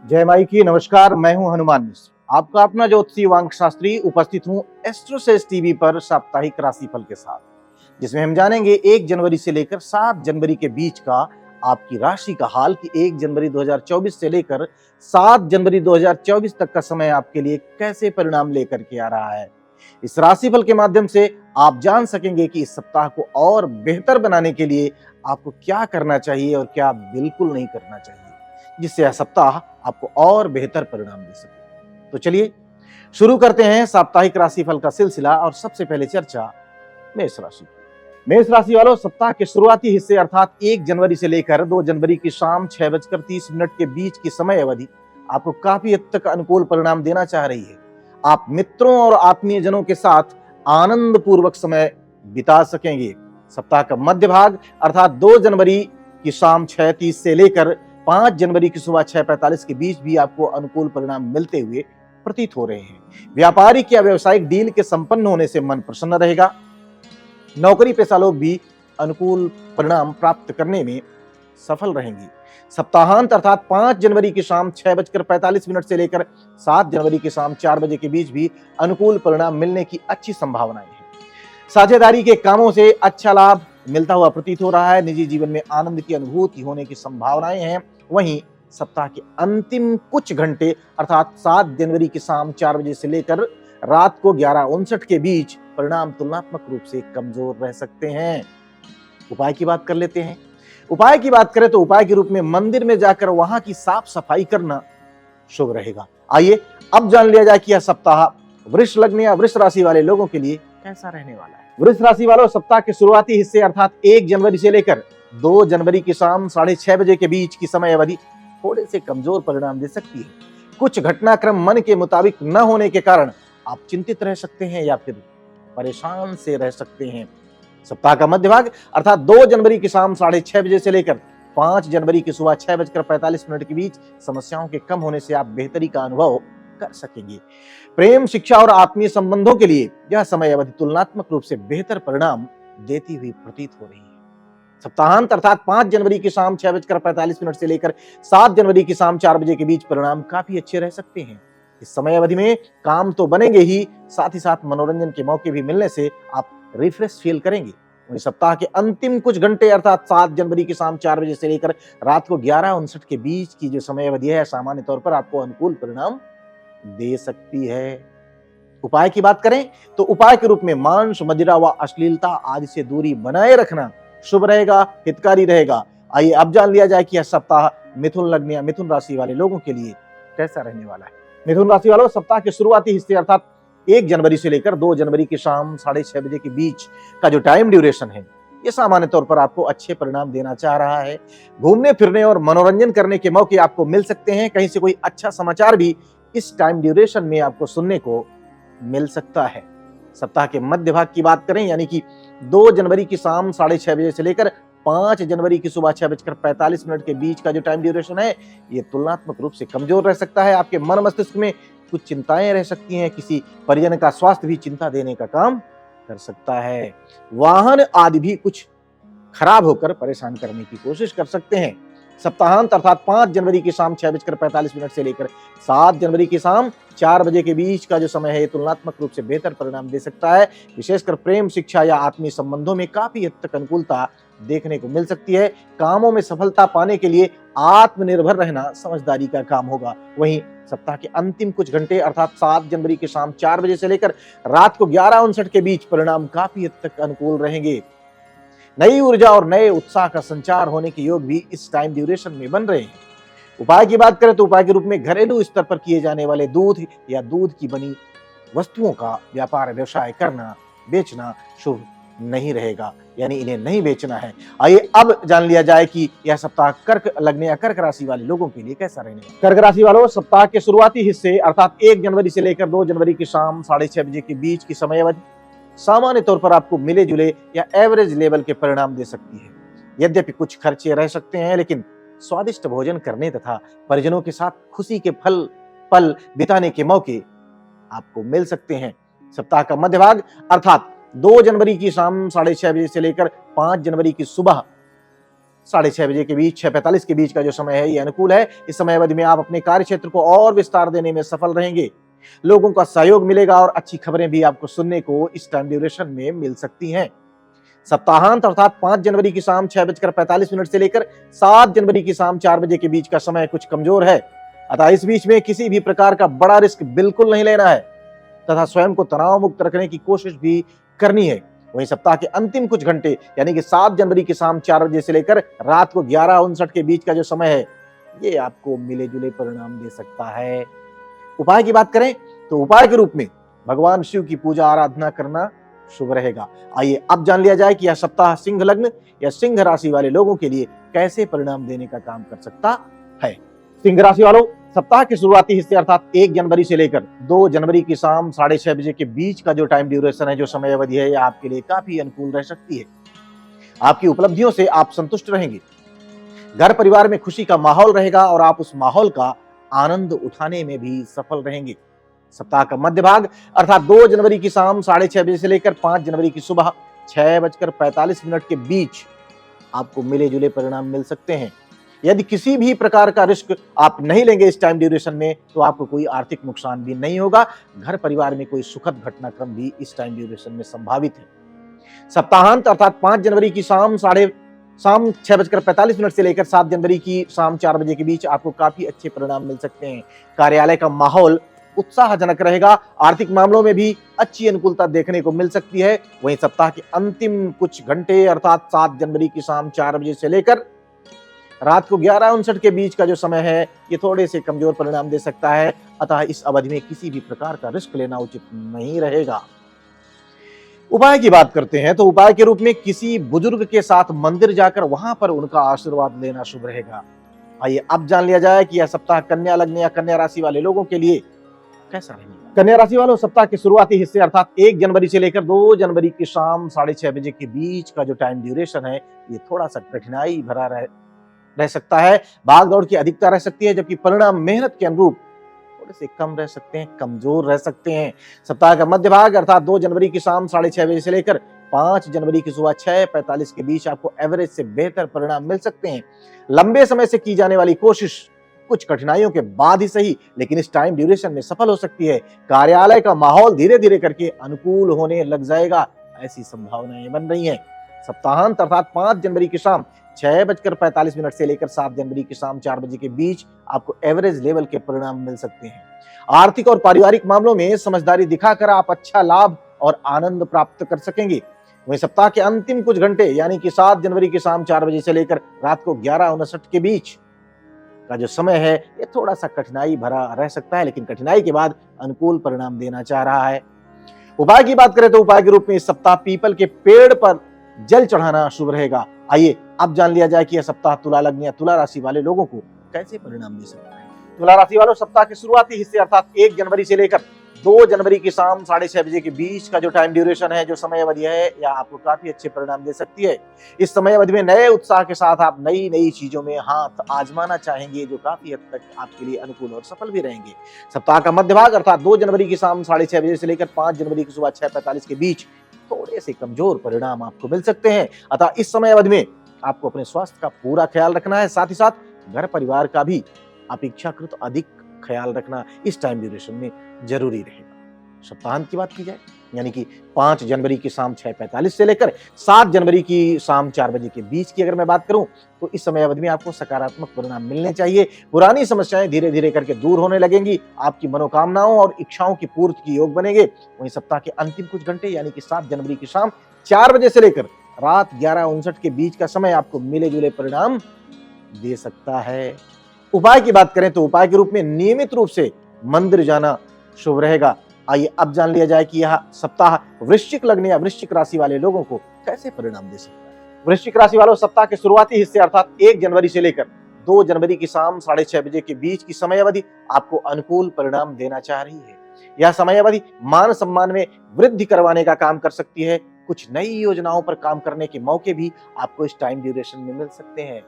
जय माई की नमस्कार। मैं हूं हनुमान मिश्र, आपका अपना ज्योतिषी वांग शास्त्री उपस्थित हूं एस्ट्रोसेज टीवी पर साप्ताहिक राशिफल के साथ, जिसमें हम जानेंगे 1 जनवरी से लेकर 7 जनवरी के बीच का आपकी राशि का हाल कि 1 जनवरी 2024 से लेकर 7 जनवरी 2024 तक का समय आपके लिए कैसे परिणाम लेकर के आ रहा है। इस राशिफल के माध्यम से आप जान सकेंगे कि इस सप्ताह को और बेहतर बनाने के लिए आपको क्या करना चाहिए और क्या बिल्कुल नहीं करना चाहिए, जिससे यह सप्ताह आपको और बेहतर परिणाम दे सके। तो चलिए शुरू करते हैं साप्ताहिक राशिफल का सिलसिला। और सबसे पहले चर्चा मेष राशि की। मेष राशि वालों, सप्ताह के शुरुआती हिस्से अर्थात 1 जनवरी से लेकर 2 जनवरी की शाम 6:30 के बीच की समय अवधि आपको काफी हद तक अनुकूल परिणाम देना चाह रही है। आप मित्रों और आत्मीय जनों के साथ आनंद पूर्वक समय बिता सकेंगे। सप्ताह का मध्य भाग अर्थात 2 जनवरी की शाम 6:30 से लेकर 5 जनवरी की सुबह 6:45 के बीच भी आपको अनुकूल परिणाम मिलते हुए प्रतीत हो रहे हैं। व्यापारिक या व्यवसायिक डील के संपन्न होने से मन प्रसन्न रहेगा। नौकरी पेशा लोग भी अनुकूल परिणाम प्राप्त करने में सफल रहेंगे। सप्ताहांत अर्थात 5 जनवरी की शाम 6:45 से लेकर 7 जनवरी की शाम 4 बजे के बीच भी अनुकूल परिणाम मिलने की अच्छी संभावनाएं हैं। साझेदारी के कामों से अच्छा लाभ मिलता हुआ प्रतीत हो रहा है। निजी जीवन में आनंद की अनुभूति होने की संभावनाएं हैं। वहीं सप्ताह के अंतिम कुछ घंटे अर्थात 7 जनवरी की शाम 4 बजे से लेकर रात को 11:59 के बीच परिणाम तुलनात्मक रूप से कमजोर रह सकते हैं। उपाय की बात कर लेते हैं। उपाय की बात करें तो उपाय के रूप में मंदिर में जाकर वहां की साफ सफाई करना शुभ रहेगा। आइए अब जान लिया जाए कि यह सप्ताह वृष लग्न या वृष राशि वाले लोगों के लिए कैसा रहने वाला है। वृष राशि वालों, सप्ताह के शुरुआती हिस्से अर्थात 1 जनवरी से लेकर 2 जनवरी की शाम 6:30 बजे के बीच की समय अवधि थोड़े से कमजोर परिणाम दे सकती है। कुछ घटनाक्रम मन के मुताबिक न होने के कारण आप चिंतित रह सकते हैं या फिर परेशान से रह सकते हैं। सप्ताह का मध्य भाग अर्थात 2 जनवरी की शाम 6:30 बजे से लेकर 5 जनवरी की सुबह 6:45 के बीच समस्याओं के कम होने से आप बेहतरी का अनुभव कर सकेंगे। प्रेम, शिक्षा और आत्मीय संबंधों के लिए यह समय अवधि तुलनात्मक रूप से बेहतर परिणाम देती हुई प्रतीत हो रही है। सप्ताहांत अर्थात 5 जनवरी की शाम 6:45 से लेकर 7 जनवरी की शाम 4 बजे के बीच परिणाम काफी अच्छे रह सकते हैं। इस समय अवधि में काम तो बनेंगे ही साथ मनोरंजन के मौके भी मिलने से आप रिफ्रेश फील करेंगे। वहीं सप्ताह के अंतिम कुछ घंटे अर्थात 7 जनवरी की शाम 4 बजे से लेकर रात को 11:59 के बीच की जो समय अवधि है सामान्य तौर पर आपको अनुकूल परिणाम दे सकती है। उपाय की बात करें तो उपाय के रूप में मांस, मदिरा व अश्लीलता आदि से दूरी बनाए रखना शुभ रहेगा, हितकारी रहेगा। आइए अब जान लिया जाए कि यह सप्ताह मिथुन लग्न या मिथुन राशि वाले लोगों के लिए कैसा रहने वाला है। मिथुन राशि वालों, सप्ताह के शुरुआती हिस्से अर्थात 1 जनवरी से लेकर 2 जनवरी की शाम 6:30 बजे के बीच का जो टाइम ड्यूरेशन है ये सामान्य तौर पर आपको अच्छे परिणाम देना चाह रहा है। घूमने फिरने और मनोरंजन करने के मौके आपको मिल सकते हैं। कहीं से कोई अच्छा समाचार भी इस टाइम ड्यूरेशन में आपको सुनने को मिल सकता है। सप्ताह के मध्य भाग की बात करें यानी कि 2 जनवरी की शाम 6:30 बजे से लेकर 5 जनवरी की सुबह 6:45 के बीच का जो टाइम ड्यूरेशन है ये तुलनात्मक रूप से कमजोर रह सकता है। आपके मन मस्तिष्क में कुछ चिंताएं रह सकती हैं। किसी परिजन का स्वास्थ्य भी चिंता देने का काम कर सकता है। वाहन आदि भी कुछ खराब होकर परेशान करने की कोशिश कर सकते हैं। सप्ताहांत अर्थात 5 जनवरी की शाम 6:45 से लेकर 7 जनवरी की शाम 4 बजे के बीच का जो समय है तुलनात्मक रूप से बेहतर परिणाम दे सकता है। विशेषकर प्रेम, शिक्षा या आत्मीय संबंधों में काफी हद तक अनुकूलता देखने को मिल सकती है। कामों में सफलता पाने के लिए आत्मनिर्भर रहना समझदारी का काम होगा। वहीं सप्ताह के अंतिम कुछ घंटे अर्थात 7 जनवरी की शाम 4 बजे से लेकर रात को 11:59 के बीच परिणाम काफी हद तक अनुकूल रहेंगे। नई ऊर्जा और नए उत्साह का संचार होने के योग भी इस टाइम ड्यूरेशन में बन रहे हैं। उपाय की बात करें तो उपाय के रूप में घरेलू स्तर पर किए जाने वाले दूध या दूध की बनी वस्तुओं का व्यापार व्यवसाय करना, बेचना शुभ नहीं रहेगा, यानी इन्हें नहीं बेचना है। आइए अब जान लिया जाए कि यह सप्ताह कर्क लग्न या कर्क राशि वाले लोगों के लिए कैसा रहने वाला है। कर्क राशि वालों, सप्ताह के शुरुआती हिस्से अर्थात 1 जनवरी से लेकर 2 जनवरी की शाम 6:30 बजे के बीच की समय अवधि सामान्य तौर पर आपको मिले जुले या एवरेज लेवल के परिणाम दे सकती है। यद्यपि कुछ खर्चे रह सकते हैं लेकिन स्वादिष्ट भोजन करने तथा परिजनों के साथ खुशी के पल बिताने के मौके आपको मिल सकते हैं। सप्ताह का मध्य भाग अर्थात 2 जनवरी की शाम 6:30 बजे से लेकर 5 जनवरी की सुबह 6:30 के बीच, 6:45 के बीच का जो समय है ये अनुकूल है। इस समय अवधि में आप अपने कार्य क्षेत्र को और विस्तार देने में सफल रहेंगे। लोगों का सहयोग मिलेगा और अच्छी खबरें भी आपको सुनने को इस टाइम ड्यूरेशन में मिल सकती हैं। सप्ताहांत अर्थात 5 जनवरी की शाम 6:45 से लेकर 7 जनवरी की शाम 4 बजे के बीच का समय कुछ कमजोर है, अतः इस बीच में किसी भी प्रकार का बड़ा रिस्क बिल्कुल नहीं लेना है तथा स्वयं को तनाव मुक्त रखने की कोशिश भी करनी है। वहीं सप्ताह के अंतिम कुछ घंटे यानी कि 7 जनवरी की शाम 4 बजे से लेकर रात को 11:59 के बीच का जो समय है ये आपको मिले जुले परिणाम दे सकता है। उपाय की बात करें तो उपाय के रूप में भगवान शिव की पूजा आराधना करना शुभ रहेगा। आइए अब जान लिया जाए कि यह सप्ताह सिंह लग्न या सिंह राशि वाले लोगों के लिए कैसे परिणाम देने का काम कर सकता है। सिंह राशि वालों, सप्ताह के शुरुआती हिस्से अर्थात 1 जनवरी से लेकर 2 जनवरी की शाम 6:30 बजे के बीच का जो टाइम ड्यूरेशन है, जो समय अवधि है, यह आपके लिए काफी अनुकूल रह सकती है। आपकी उपलब्धियों से आप संतुष्ट रहेंगे। घर परिवार में खुशी का माहौल रहेगा और आप उस माहौल का आनंद उठाने में भी सफल रहेंगे। सप्ताह का मध्य भाग अर्थात 2 जनवरी की शाम 6:30 बजे से लेकर 5 जनवरी की सुबह 6:45 के बीच आपको मिले जुले परिणाम मिल सकते हैं। यदि किसी भी प्रकार का रिस्क आप नहीं लेंगे इस टाइम ड्यूरेशन में तो आपको कोई आर्थिक नुकसान भी नहीं होगा। घर परिवार में कोई सुखद घटनाक्रम भी इस टाइम ड्यूरेशन में संभावित है। सप्ताहांत अर्थात 5 जनवरी की शाम 6:45 से लेकर 7 जनवरी की शाम 4 बजे के बीच आपको काफी अच्छे परिणाम मिल सकते हैं। कार्यालय का माहौल उत्साहजनक रहेगा। आर्थिक मामलों में भी अच्छी अनुकूलता देखने को मिल सकती है। वहीं सप्ताह के अंतिम कुछ घंटे अर्थात 7 जनवरी की शाम 4 बजे से लेकर रात को 11:59 के बीच का जो समय है ये थोड़े से कमजोर परिणाम दे सकता है, अतः इस अवधि में किसी भी प्रकार का रिस्क लेना उचित नहीं रहेगा। उपाय की बात करते हैं तो उपाय के रूप में किसी बुजुर्ग के साथ मंदिर जाकर वहां पर उनका आशीर्वाद लेना शुभ रहेगा। आइए अब जान लिया जाए कि यह सप्ताह कन्या लग्न या कन्या राशि वाले लोगों के लिए कैसा रहेगा। कन्या राशि वालों, सप्ताह के शुरुआती हिस्से अर्थात 1 जनवरी से लेकर 2 जनवरी की शाम 6:30 बजे के बीच का जो टाइम ड्यूरेशन है ये थोड़ा सा कठिनाई भरा रह सकता है। भाग दौड़ की अधिकता रह सकती है, जबकि परिणाम मेहनत के अनुरूप थोड़े से कम रह सकते हैं, कमजोर रह सकते हैं। सप्ताह का मध्य भाग अर्थात 2 जनवरी की शाम 6:30 बजे से लेकर 5 जनवरी की सुबह 6:45 के बीच आपको एवरेज से बेहतर परिणाम मिल सकते हैं। लंबे समय से की जाने वाली कोशिश कुछ कठिनाइयों के बाद ही सही लेकिन इस टाइम ड्यूरेशन में सफल हो सकती है। कार्यालय का माहौल धीरे धीरे करके अनुकूल होने लग जाएगा, ऐसी संभावनाएं बन रही हैं। सप्ताहांत अर्थात 5 जनवरी की शाम 6:45 से लेकर 7 जनवरी की शाम 4 बजे के बीच आपको एवरेज लेवल के परिणाम मिल सकते हैं। आर्थिक और पारिवारिक मामलों में समझदारी दिखाकर आप अच्छा लाभ और आनंद प्राप्त कर सकेंगे। वहीं सप्ताह के अंतिम कुछ घंटे यानी कि 7 जनवरी की शाम 4 बजे से लेकर रात को 11:59 के बीच का जो समय है ये थोड़ा सा कठिनाई भरा रह सकता है, लेकिन कठिनाई के बाद अनुकूल परिणाम देना चाह रहा है। उपाय की बात करें तो उपाय के रूप में इस सप्ताह पीपल के पेड़ पर जल चढ़ाना शुभ रहेगा। आइए अब जान लिया जाए कि यह सप्ताह तुला लग्न या तुला राशि वाले लोगों को कैसे परिणाम दे सकता है। तुला राशि वालों, सप्ताह के शुरुआती हिस्से अर्थात 1 जनवरी से लेकर 2 जनवरी की शाम 6:30 बजे के बीच का जो टाइम ड्यूरेशन है, जो समय अवधि है, यह आपको काफी अच्छे परिणाम दे सकती है। इस समय अवधि में नए उत्साह के साथ आप नई नई चीजों में हाथ आजमाना चाहेंगे, जो काफी हद तक आपके लिए अनुकूल और सफल भी रहेंगे। सप्ताह का मध्य भाग अर्थात 2 जनवरी की शाम 6:30 बजे से लेकर 5 जनवरी की सुबह 6:45 के बीच थोड़े से कमजोर परिणाम आपको मिल सकते हैं, अतः इस समय अवधि में आपको अपने स्वास्थ्य का पूरा ख्याल रखना है। साथ ही साथ घर परिवार का भी अपेक्षाकृत अधिक ख्याल रखना इस टाइम ड्यूरेशन में जरूरी रहेगा। सप्ताहांत की बात की जाए यानी कि 5 जनवरी की शाम 6:45 से लेकर 7 जनवरी की शाम 4 बजे के बीच की अगर मैं बात करूं तो इस समय अवधि में आपको सकारात्मक परिणाम मिलने चाहिए। पुरानी समस्याएं धीरे धीरे करके दूर होने लगेंगी, आपकी मनोकामनाओं और इच्छाओं की पूर्ति की योग बनेंगे। वहीं सप्ताह के अंतिम कुछ घंटे यानी कि 7 जनवरी की शाम 4 बजे से लेकर रात 11:59 के बीच का समय आपको मिले जुले परिणाम दे सकता है। उपाय की बात करें तो उपाय के रूप में नियमित रूप से मंदिर जाना शुभ रहेगा। आइए अब जान लिया जाए कि यह सप्ताह वृश्चिक लग्न या वृश्चिक राशि वाले लोगों को कैसे परिणाम दे सकता है। वृश्चिक राशि वालों, सप्ताह के शुरुआती हिस्से अर्थात 1 जनवरी से लेकर 2 जनवरी की शाम 6:30 बजे के बीच की समय अवधि आपको अनुकूल परिणाम देना चाह रही है। यह समय अवधि मान सम्मान में वृद्धि करवाने का काम कर सकती है। कुछ नई योजनाओं पर काम करने के मौके भी आपको इस टाइम ड्यूरेशन में मिल सकते हैं।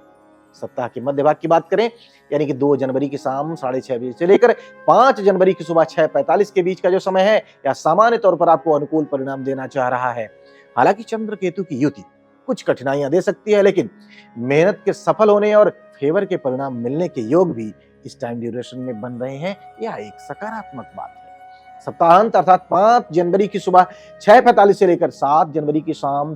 सप्ताह के मध्य भाग की बात करें यानी कि 2 जनवरी की शाम 6:30 बजे से लेकर 5 जनवरी की सुबह 6:45 के बीच का जो समय है यह सामान्य तौर पर आपको अनुकूल परिणाम देना चाह रहा है। हालांकि चंद्र केतु की युति कुछ कठिनाइयां दे सकती है, लेकिन मेहनत के सफल होने और फेवर के परिणाम मिलने के योग भी इस टाइम ड्यूरेशन में बन रहे हैं। यह एक सकारात्मक बात है। सप्ताहांत अर्थात 5 जनवरी की सुबह 6:45 से लेकर 7 जनवरी की शाम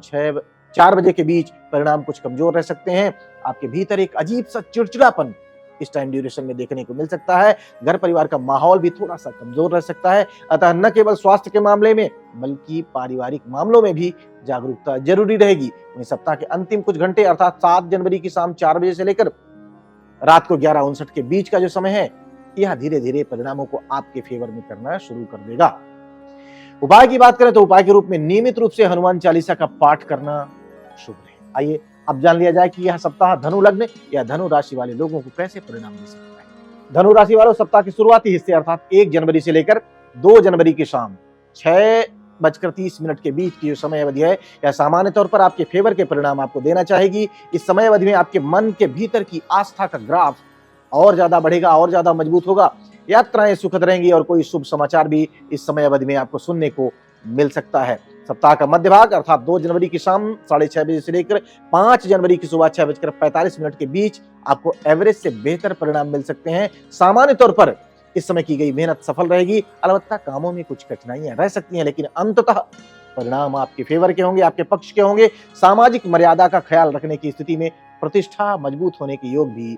4 बजे के बीच परिणाम कुछ कमजोर रह सकते हैं। आपके भीतर एक अजीब सा चिड़चिड़ापन इस टाइम ड्यूरेशन में देखने को मिल सकता है। घर परिवार का माहौल भी थोड़ा सा कमजोर रह सकता है। अतः न केवल स्वास्थ्य के मामले में बल्कि पारिवारिक मामलों में भी जागरूकता जरूरी रहेगी। वहीं सप्ताह के अंतिम कुछ घंटे अर्थात 7 जनवरी की शाम 4 बजे से लेकर रात को 11:59 के बीच का जो समय है, यह धीरे धीरे परिणामों को आपके फेवर में करना शुरू कर देगा। उपाय की बात करें तो उपाय के रूप में नियमित रूप से हनुमान चालीसा का पाठ करना शुभ है। आइए अब जान लिया जाए कि यह सप्ताह धनु लग्न या धनु राशि वाले लोगों को कैसे परिणाम दे सकता है। धनु राशि वालों, सप्ताह के शुरुआती हिस्से अर्थात 1 जनवरी से लेकर 2 जनवरी की शाम 6:30 के बीच की जो समय अवधि है, यह सामान्य तौर पर आपके फेवर के परिणाम आपको देना चाहेगी। इस समय अवधि में आपके मन के भीतर की आस्था का ग्राफ और ज्यादा बढ़ेगा, और ज्यादा मजबूत होगा। यात्राएं सुखद रहेंगी और कोई शुभ समाचार भी इस समय अवधि में आपको सुनने को मिल सकता है। सप्ताह का मध्य भाग अर्थात 2 जनवरी की शाम 6:30 बजे से लेकर 5 जनवरी की सुबह 6:45 के बीच आपको एवरेज से बेहतर परिणाम मिल सकते हैं। सामान्य तौर पर इस समय की गई मेहनत सफल रहेगी। अलबत्ता कामों में कुछ कठिनाइयां रह सकती हैं, लेकिन अंततः परिणाम आपके फेवर के होंगे, आपके पक्ष के होंगे। सामाजिक मर्यादा का ख्याल रखने की स्थिति में प्रतिष्ठा मजबूत होने के योग भी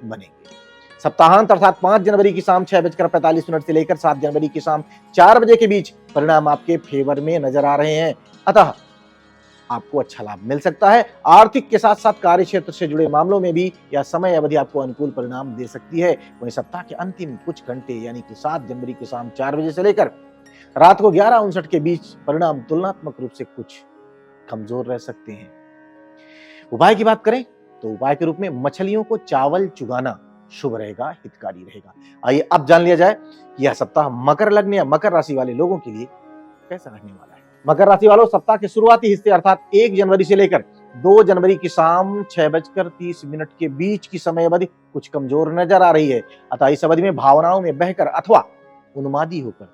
बनेंगे। सप्ताहांत अर्थात 5 जनवरी की शाम 6:45 से लेकर 7 जनवरी की शाम 4 बजे के बीच परिणाम आपके फेवर में नजर आ रहे हैं। अतः आपको अच्छा लाभ मिल सकता है। आर्थिक के साथ साथ कार्य क्षेत्र से जुड़े मामलों में भी यह समय अवधि आपको अनुकूल परिणाम दे सकती है। वहीं सप्ताह के अंतिम कुछ घंटे यानी कि 7 जनवरी की शाम 4 बजे से लेकर रात को 11:59 के बीच परिणाम तुलनात्मक रूप से कुछ कमजोर रह सकते हैं। उपाय की बात करें तो उपाय के रूप में मछलियों को चावल चुगाना शुभ रहेगा, हितकारी रहेगा। आइए अब जान लिया जाए यह सप्ताह मकर लग्न या मकर राशि वाले लोगों के लिए कैसा रहने वाला है। मकर राशि वालों, सप्ताह के शुरुआती हिस्से अर्थात 1 जनवरी से लेकर 2 जनवरी की शाम 6:30 के बीच की समय अवधि कुछ कमजोर नजर आ रही है। अतः इस अवधि में भावनाओं में बहकर अथवा उन्मादी होकर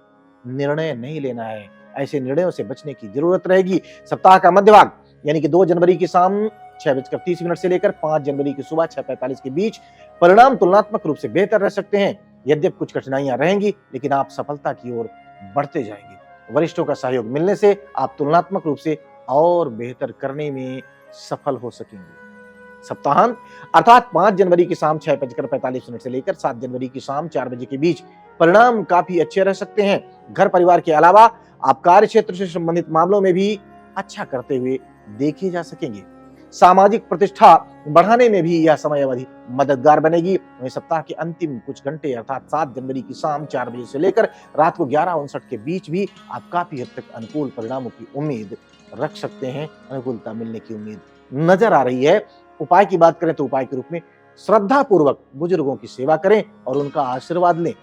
निर्णय नहीं लेना है। ऐसे निर्णयों से बचने की जरूरत रहेगी। सप्ताह का मध्य भाग यानी कि 2 जनवरी की शाम 6:30 से लेकर 5 जनवरी की सुबह 6:45 के बीच परिणाम तुलनात्मक रूप से बेहतर रह सकते हैं। यद्यपि कुछ कठिनाइयां रहेंगी, लेकिन आप सफलता की ओर बढ़ते जाएंगे। वरिष्ठों का सहयोग मिलने से आप तुलनात्मक रूप से और बेहतर करने में सफल हो सकेंगे। सप्ताहांत अर्थात 5 जनवरी की शाम 6:45 से लेकर 7 जनवरी की शाम 4 बजे के बीच परिणाम काफी अच्छे रह सकते हैं। घर परिवार के अलावा आप कार्य क्षेत्र से संबंधित मामलों में भी अच्छा करते हुए देखे जा सकेंगे। सामाजिक प्रतिष्ठा बढ़ाने में भी यह समय अवधि मददगार बनेगी। वहीं सप्ताह के अंतिम कुछ घंटे अर्थात 7 जनवरी की शाम 4 बजे से लेकर रात को 11:59 के बीच भी आप काफी हद तक अनुकूल परिणामों की उम्मीद रख सकते हैं। अनुकूलता मिलने की उम्मीद नजर आ रही है। उपाय की बात करें तो उपाय के रूप में श्रद्धा पूर्वक बुजुर्गों की सेवा करें और उनका आशीर्वाद लें।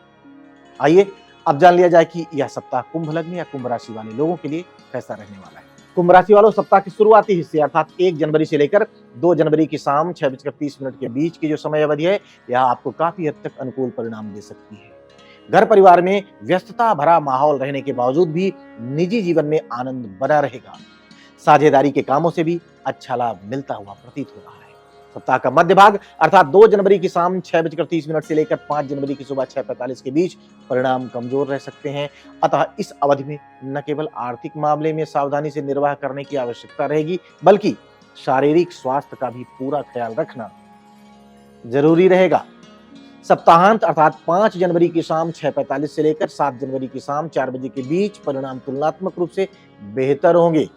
आइए अब जान लिया जाए कि यह सप्ताह कुंभ लग्न या कुंभ राशि वाले लोगों के लिए कैसा रहने वाला है। कुंभ राशि वालों, सप्ताह के शुरुआती हिस्से अर्थात 1 जनवरी से लेकर 2 जनवरी की शाम 6:30 के बीच की जो समय अवधि है, यह आपको काफी हद तक अनुकूल परिणाम दे सकती है। घर परिवार में व्यस्तता भरा माहौल रहने के बावजूद भी निजी जीवन में आनंद बना रहेगा। साझेदारी के कामों से भी अच्छा लाभ मिलता हुआ प्रतीत हो रहा है। सप्ताह का मध्य भाग अर्थात 2 जनवरी की शाम 6:30 से लेकर 5 जनवरी की सुबह 6:45 के बीच परिणाम कमजोर रह सकते हैं। अतः इस अवधि में न केवल आर्थिक मामले में सावधानी से निर्वाह करने की आवश्यकता रहेगी, बल्कि शारीरिक स्वास्थ्य का भी पूरा ख्याल रखना जरूरी रहेगा। सप्ताहांत अर्थात 5 जनवरी की शाम 6:45 से लेकर 7 जनवरी की शाम 4 बजे के बीच परिणाम तुलनात्मक रूप से बेहतर होंगे।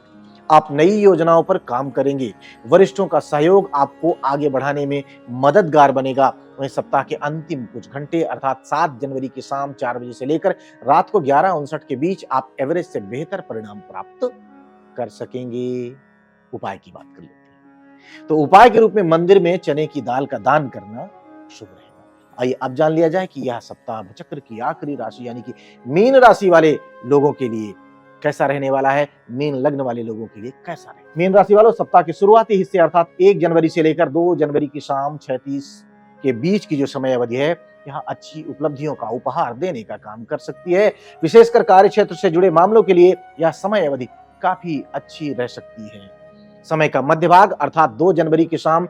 आप नई योजनाओं पर काम करेंगे। वरिष्ठों का सहयोग आपको आगे बढ़ाने में मददगार बनेगा। वहीं सप्ताह के अंतिम कुछ घंटे अर्थात 7 जनवरी की शाम 4 बजे से लेकर रात को 11:59 के बीच आप एवरेज से बेहतर परिणाम प्राप्त कर सकेंगे। उपाय की बात कर लेते हैं तो उपाय के रूप में मंदिर में चने की दाल का दान करना शुभ रहेगा। आइए अब जान लिया जाए कि यह सप्ताह चक्र की आखिरी राशि यानी कि मीन राशि वाले लोगों के लिए कैसा रहने वाला है। मीन लग्न वाले लोगों के लिए कैसा रहे। मीन राशि वालों, सप्ताह के शुरुआती हिस्से अर्थात 1 जनवरी से लेकर 2 जनवरी की शाम 6:30 के बीच की जो समय अवधि है, यह अच्छी उपलब्धियों का उपहार देने का काम कर सकती है। विशेषकर कार्य क्षेत्र से जुड़े मामलों के लिए यह समय अवधि काफी अच्छी रह सकती है। समय का मध्य भाग अर्थात 2 जनवरी की शाम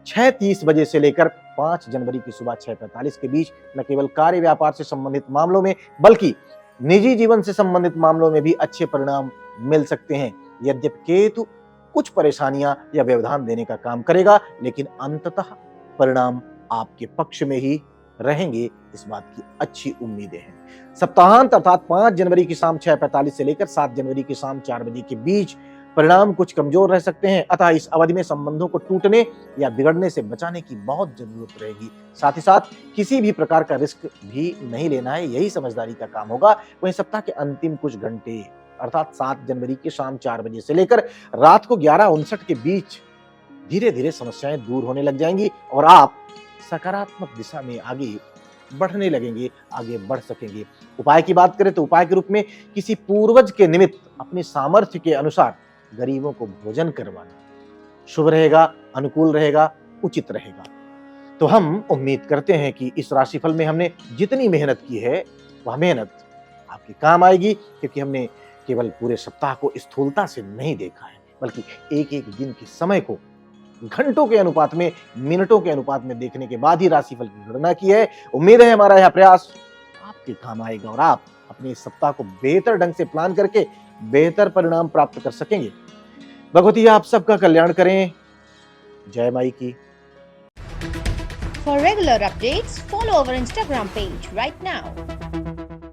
6:30 बजे से लेकर 5 जनवरी की सुबह 6:45 के बीच न केवल कार्य व्यापार से संबंधित मामलों में बल्कि निजी जीवन से संबंधित मामलों में भी अच्छे परिणाम मिल सकते हैं। यद्यपि केतु कुछ परेशानियां या व्यवधान देने का काम करेगा, लेकिन अंततः परिणाम आपके पक्ष में ही रहेंगे, इस बात की अच्छी उम्मीदें हैं। सप्ताहांत अर्थात 5 जनवरी की शाम 6:45 से लेकर 7 जनवरी की शाम 4 बजे के बीच परिणाम कुछ कमजोर रह सकते हैं, अतः इस अवधि में संबंधों को टूटने या बिगड़ने से बचाने की बहुत जरूरत रहेगी। साथ ही साथ किसी भी प्रकार का रिस्क भी नहीं लेना है, यही समझदारी का काम होगा। वहीं सप्ताह के अंतिम कुछ घंटे अर्थात 7 जनवरी की शाम 4 बजे से लेकर रात को 11:59 के बीच धीरे धीरे समस्याएं दूर होने लग जाएंगी और आप सकारात्मक दिशा में आगे बढ़ने लगेंगे, आगे बढ़ सकेंगे। उपाय की बात करें तो उपाय के रूप में किसी पूर्वज के निमित्त अपनी सामर्थ्य के अनुसार गरीबों को भोजन करवाना शुभ रहेगा, अनुकूल रहेगा, उचित रहेगा। तो हम उम्मीद करते हैं कि इस राशिफल में हमने जितनी मेहनत की है वह मेहनत आपके काम आएगी, क्योंकि हमने केवल पूरे सप्ताह को स्थूलता से नहीं देखा है, बल्कि एक एक दिन के समय को घंटों के अनुपात में, मिनटों के अनुपात में देखने के बाद ही राशिफल की गणना की है। उम्मीद है हमारा यह प्रयास आपके काम आएगा और आप अपने इस सप्ताह को बेहतर ढंग से प्लान करके बेहतर परिणाम प्राप्त कर सकेंगे। भगवती आप सबका कल्याण करें। जय माई की। For regular updates, follow our Instagram page right now.